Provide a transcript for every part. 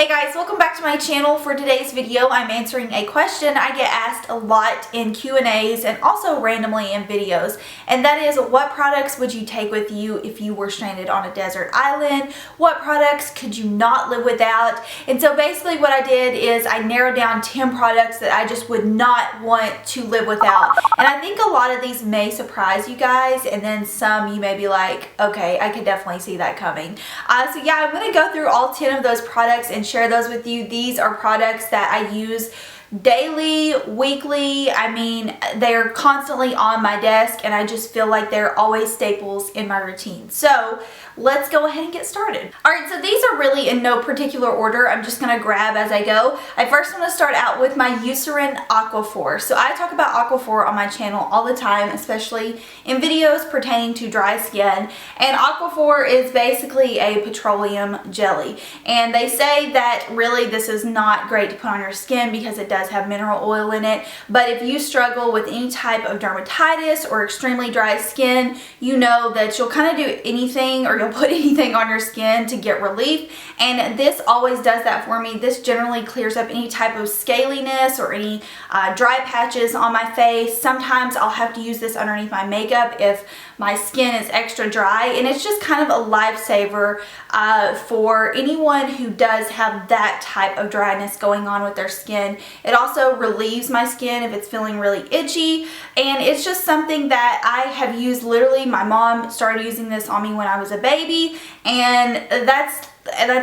Hey guys, welcome back to my channel. For today's video, I'm answering a question I get asked a lot in Q&As and also randomly in videos. And that is, what products would you take with you if you were stranded on a desert island? What products could you not live without? And so basically what I did is I narrowed down 10 products that I just would not want to live without. And I think a lot of these may surprise you guys, and then some you may be like, okay, I could definitely see that coming. So yeah, I'm going to go through all 10 of those products and share those with you. These are products that I use daily, weekly. I mean, they're constantly on my desk and I just feel like they're always staples in my routine. So let's go ahead and get started. Alright, so these are really in no particular order. I'm just going to grab as I go. I first want to start out with my Eucerin Aquaphor. So I talk about Aquaphor on my channel all the time, especially in videos pertaining to dry skin. And Aquaphor is basically a petroleum jelly. And they say that really this is not great to put on your skin because it does have mineral oil in it. But if you struggle with any type of dermatitis or extremely dry skin, you know that you'll kind of do anything, or you'll put anything on your skin to get relief, and this always does that for me. This generally clears up any type of scaliness or any dry patches on my face. Sometimes I'll have to use this underneath my makeup if my skin is extra dry, and it's just kind of a lifesaver for anyone who does have that type of dryness going on with their skin. It also relieves my skin if it's feeling really itchy, and it's just something that I have used. Literally, my mom started using this on me when I was a baby, and that's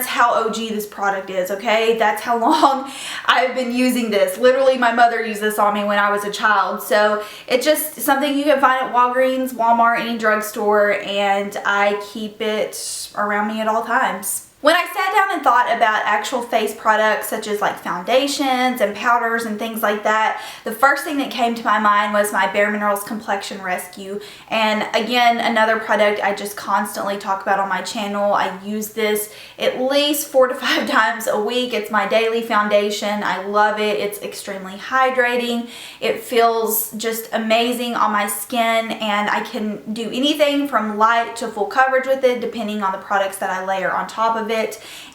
how OG this product is, okay? That's how long I've been using this. Literally, my mother used this on me when I was a child. So it's just something you can find at Walgreens, Walmart, any drugstore, and I keep it around me at all times. When I sat down and thought about actual face products such as like foundations and powders and things like that, the first thing that came to my mind was my bareMinerals Complexion Rescue. And again, another product I just constantly talk about on my channel. I use this at least 4 to 5 times a week. It's my daily foundation. I love it. It's extremely hydrating. It feels just amazing on my skin, and I can do anything from light to full coverage with it depending on the products that I layer on top of it.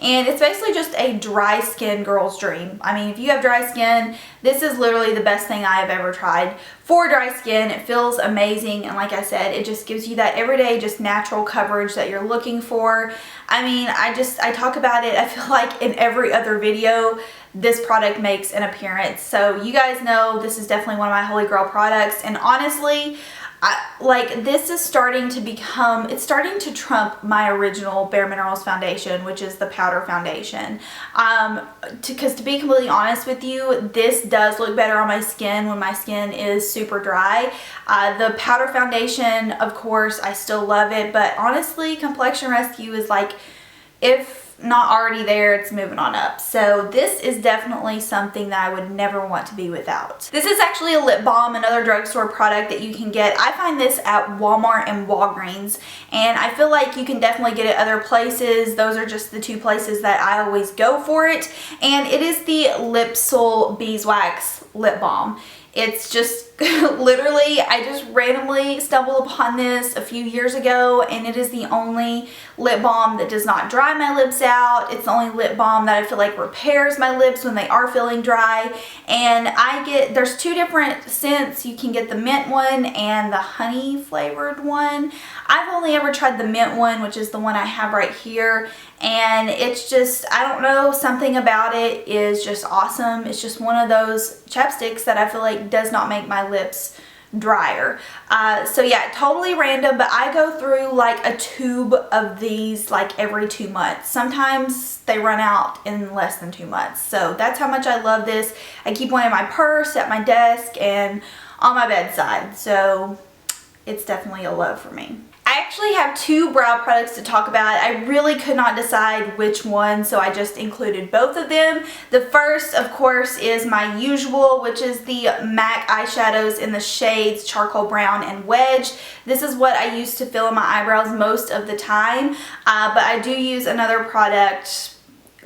And it's basically just a dry skin girl's dream. I mean, if you have dry skin, this is literally the best thing I have ever tried for dry skin. It feels amazing, and like I said, it just gives you that everyday just natural coverage that you're looking for. I mean, I talk about it, I feel like in every other video this product makes an appearance. So you guys know this is definitely one of my holy grail products, and honestly, this is starting to become, it's starting to trump my original bareMinerals foundation, which is the powder foundation. Because to be completely honest with you, this does look better on my skin when my skin is super dry. The powder foundation, of course, I still love it, but honestly, Complexion Rescue is like, if not already there, it's moving on up. So this is definitely something that I would never want to be without. This is actually a lip balm, another drugstore product that you can get. I find this at Walmart and Walgreens, and I feel like you can definitely get it other places. Those are just the 2 places that I always go for it. And it is the Lypsyl Beeswax Lip Balm. It's just literally, I just randomly stumbled upon this a few years ago, and it is the only lip balm that does not dry my lips out. It's the only lip balm that I feel like repairs my lips when they are feeling dry. And there's 2 different scents. You can get the mint one and the honey flavored one. I've only ever tried the mint one, which is the one I have right here. And it's just, I don't know, something about it is just awesome. It's just one of those chapsticks that I feel like does not make my lips drier. So yeah, totally random, but I go through like a tube of these like every 2 months. Sometimes they run out in less than 2 months. So that's how much I love this. I keep one in my purse, at my desk, and on my bedside. So it's definitely a love for me. I actually have 2 brow products to talk about. I really could not decide which one, so I just included both of them. The first, of course, is my usual, which is the MAC eyeshadows in the shades Charcoal Brown and Wedge. This is what I use to fill in my eyebrows most of the time, but I do use another product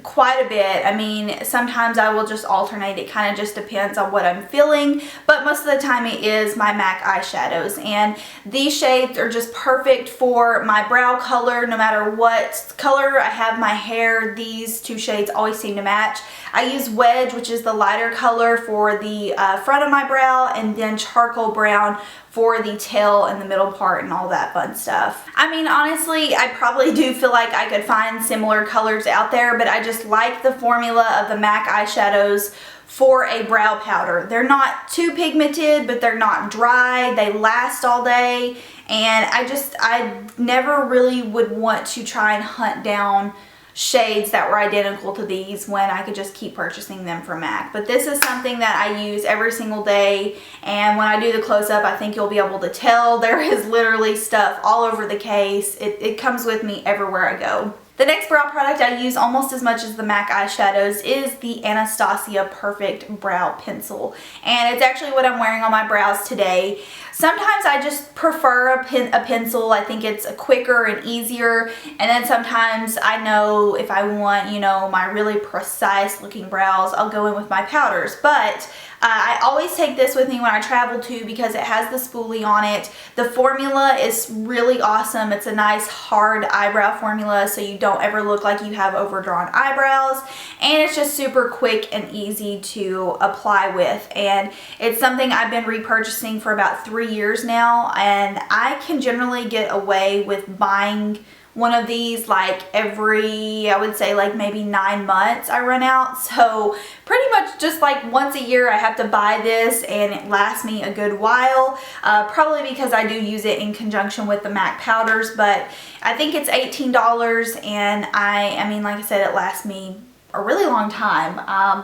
quite a bit. I mean, sometimes I will just alternate. It kind of just depends on what I'm feeling, but most of the time it is my MAC eyeshadows, and these shades are just perfect for my brow color. No matter what color I have my hair, these two shades always seem to match. I use Wedge, which is the lighter color, for the front of my brow, and then charcoal brown for the tail and the middle part and all that fun stuff. I mean, honestly, I probably do feel like I could find similar colors out there, but I just like the formula of the MAC eyeshadows for a brow powder. They're not too pigmented, but they're not dry. They last all day, and I never really would want to try and hunt down shades that were identical to these when I could just keep purchasing them from MAC. But this is something that I use every single day, and when I do the close-up, I think you'll be able to tell there is literally stuff all over the case. It comes with me everywhere I go. The next brow product I use almost as much as the MAC eyeshadows is the Anastasia Perfect Brow Pencil, and it's actually what I'm wearing on my brows today. Sometimes I just prefer a pencil. I think it's quicker and easier, and then sometimes I know if I want, you know, my really precise looking brows, I'll go in with my powders. But I always take this with me when I travel too, because it has the spoolie on it. The formula is really awesome. It's a nice hard eyebrow formula, so you don't ever look like you have overdrawn eyebrows, and it's just super quick and easy to apply with. And it's something I've been repurchasing for about 3 years now, and I can generally get away with buying one of these like every, I would say like maybe 9 months I run out. So pretty much just like once a year I have to buy this, and it lasts me a good while, probably because I do use it in conjunction with the MAC powders. But I think it's $18, and I mean, like I said, it lasts me a really long time.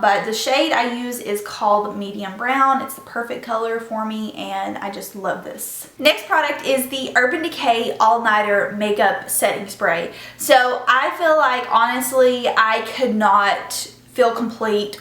But the shade I use is called medium brown. It's the perfect color for me, and I just love this. Next product is the Urban Decay All Nighter Makeup Setting Spray. So I feel like, honestly, I could not feel complete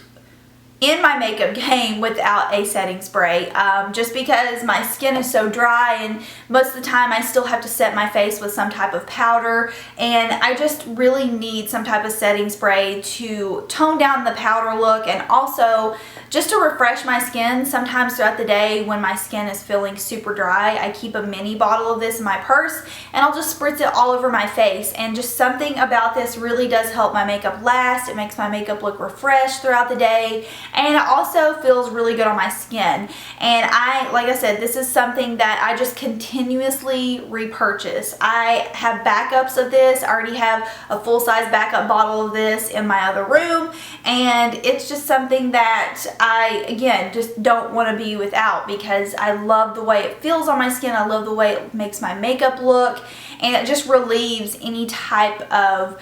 in my makeup game without a setting spray, just because my skin is so dry, and most of the time I still have to set my face with some type of powder, and I just really need some type of setting spray to tone down the powder look, and also just to refresh my skin. Sometimes throughout the day when my skin is feeling super dry, I keep a mini bottle of this in my purse, and I'll just spritz it all over my face, and just something about this really does help my makeup last. It makes my makeup look refreshed throughout the day, and it also feels really good on my skin. And like I said, this is something that I just continuously repurchase. I have backups of this. I already have a full-size backup bottle of this in my other room, and it's just something that I, again, just don't want to be without, because I love the way it feels on my skin. I love the way it makes my makeup look, and it just relieves any type of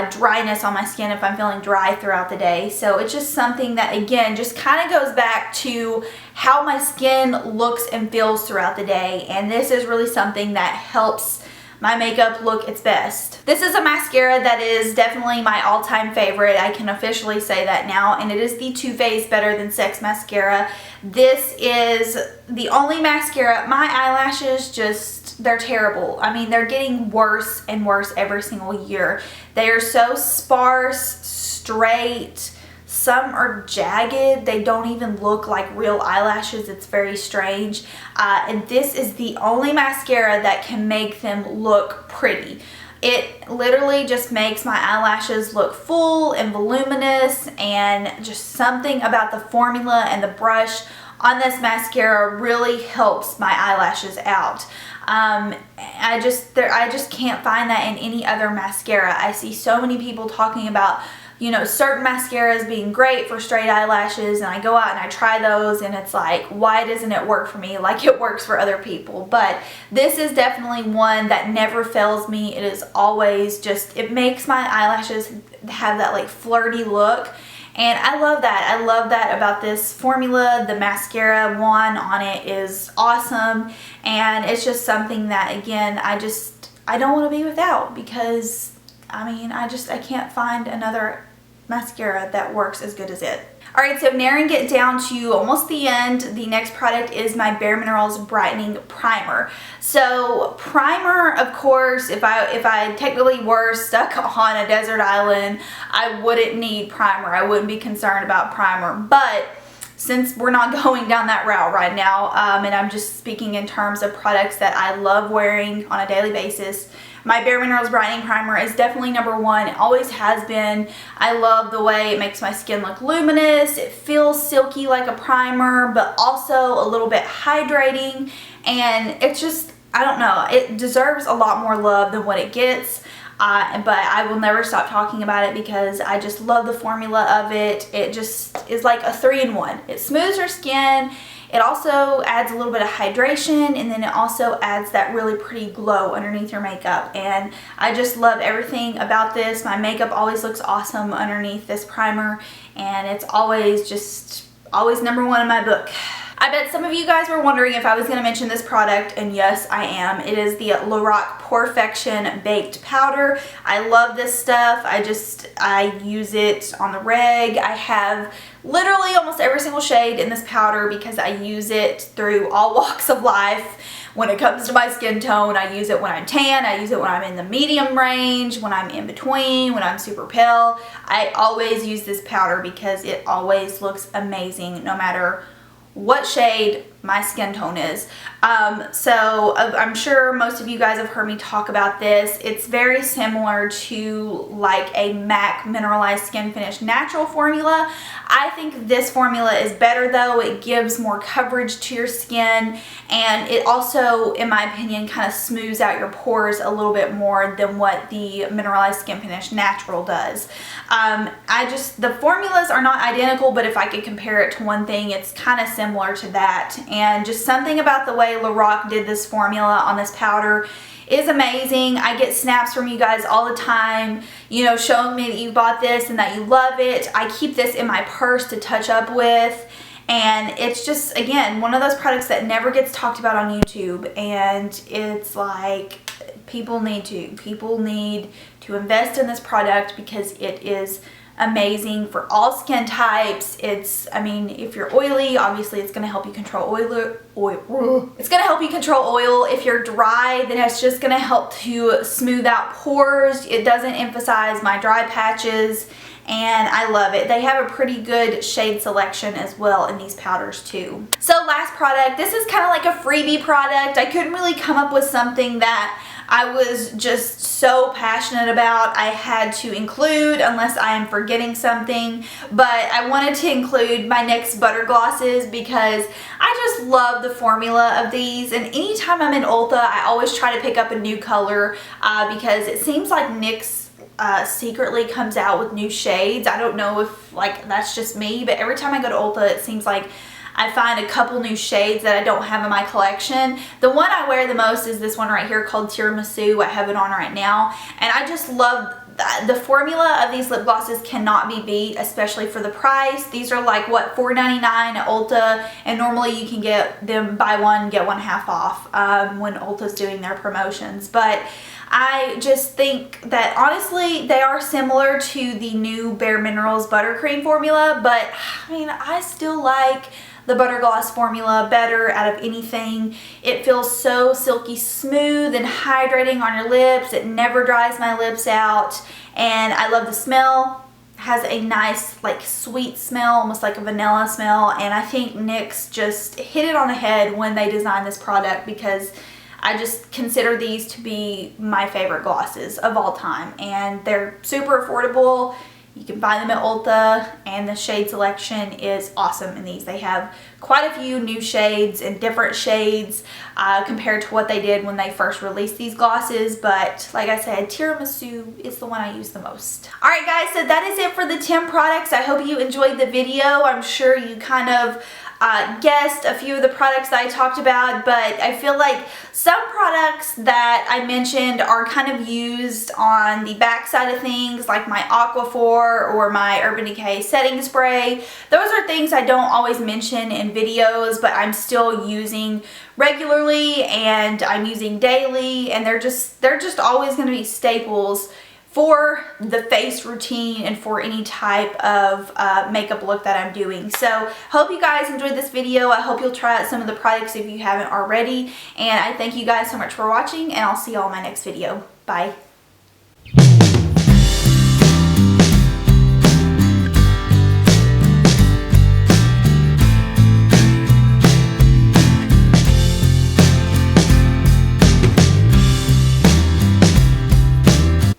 dryness on my skin if I'm feeling dry throughout the day. So it's just something that, again, just kind of goes back to how my skin looks and feels throughout the day, and this is really something that helps my makeup look its best. This is a mascara that is definitely my all-time favorite. I can officially say that now, and it is the Too Faced Better Than Sex mascara. This is the only mascara. My eyelashes just, they're terrible. I mean, they're getting worse and worse every single year. They are so sparse, straight. Some are jagged. They don't even look like real eyelashes. It's very strange. And this is the only mascara that can make them look pretty. It literally just makes my eyelashes look full and voluminous, and just something about the formula and the brush on this mascara really helps my eyelashes out. I just can't find that in any other mascara. I see so many people talking about, you know, certain mascaras being great for straight eyelashes, and I go out and I try those, and it's like, why doesn't it work for me like it works for other people? But this is definitely one that never fails me. It is always just, it makes my eyelashes have that like flirty look, and I love that. I love that about this formula. The mascara one on it is awesome, and it's just something that, again, I don't want to be without, because I mean, I can't find another mascara that works as good as it. Alright, so narrowing it down to almost the end, the next product is my bareMinerals Brightening Primer. So primer, of course, if I technically were stuck on a desert island, I wouldn't need primer. I wouldn't be concerned about primer. But since we're not going down that route right now, and I'm just speaking in terms of products that I love wearing on a daily basis, my bareMinerals Brightening Primer is definitely number one. It always has been. I love the way it makes my skin look luminous. It feels silky like a primer, but also a little bit hydrating. And it's just, I don't know, it deserves a lot more love than what it gets. But I will never stop talking about it because I just love the formula of it. It just is like a 3-in-1. It smooths your skin. It also adds a little bit of hydration, and then it also adds that really pretty glow underneath your makeup. And I just love everything about this. My makeup always looks awesome underneath this primer, and it's always number one in my book. I bet some of you guys were wondering if I was going to mention this product, and yes, I am. It is the Lorac Porefection Baked Powder. I love this stuff. I use it on the reg. I have literally almost every single shade in this powder because I use it through all walks of life. When it comes to my skin tone, I use it when I'm tan, I use it when I'm in the medium range, when I'm in between, when I'm super pale. I always use this powder because it always looks amazing no matter what shade my skin tone is. So I'm sure most of you guys have heard me talk about this. It's very similar to like a MAC Mineralized Skin Finish Natural formula. I think this formula is better though. It gives more coverage to your skin, and it also, in my opinion, kind of smooths out your pores a little bit more than what the Mineralized Skin Finish Natural does. The formulas are not identical, but if I could compare it to one thing, it's kind of similar to that. And just something about the way Lorac did this formula on this powder is amazing. I get snaps from you guys all the time, you know, showing me that you bought this and that you love it. I keep this in my purse to touch up with, and it's just, again, one of those products that never gets talked about on YouTube, and it's like people need to invest in this product because it is amazing for all skin types. I mean, if you're oily, obviously it's going to help you control oil. It's going to help you control oil. If you're dry, then it's just going to help to smooth out pores. It doesn't emphasize my dry patches, and I love it. They have a pretty good shade selection as well in these powders too. So last product, this is kind of like a freebie product. I couldn't really come up with something that I was just so passionate about I had to include, unless I am forgetting something. But I wanted to include my NYX Butter Glosses because I just love the formula of these. And anytime I'm in Ulta, I always try to pick up a new color because it seems like NYX secretly comes out with new shades. I don't know if like that's just me, but every time I go to Ulta, it seems like I find a couple new shades that I don't have in my collection. The one I wear the most is this one right here called Tiramisu. I have it on right now, and I just love the formula of these lip glosses. Cannot be beat, especially for the price. These are like, what, $4.99 at Ulta, and normally you can get them buy one get one half off when Ulta's doing their promotions. But I just think that honestly they are similar to the new bareMinerals buttercream formula, but I mean, I still like the Butter Gloss formula better out of anything. It feels so silky smooth and hydrating on your lips. It never dries my lips out, and I love the smell. It has a nice like sweet smell, almost like a vanilla smell, and I think NYX just hit it on the head when they designed this product because I just consider these to be my favorite glosses of all time, and they're super affordable. You can find them at Ulta, and the shade selection is awesome in these. They have quite a few new shades and different shades compared to what they did when they first released these glosses. But like I said, Tiramisu is the one I use the most. Alright guys, so that is it for the 10 products. I hope you enjoyed the video. I'm sure you kind of guessed a few of the products that I talked about, but I feel like some products that I mentioned are kind of used on the back side of things, like my Aquaphor or my Urban Decay setting spray. Those are things I don't always mention in videos, but I'm still using regularly and I'm using daily, and they're just always going to be staples for the face routine and for any type of makeup look that I'm doing. So hope you guys enjoyed this video. I hope you'll try out some of the products if you haven't already. And I thank you guys so much for watching, and I'll see y'all in my next video. Bye.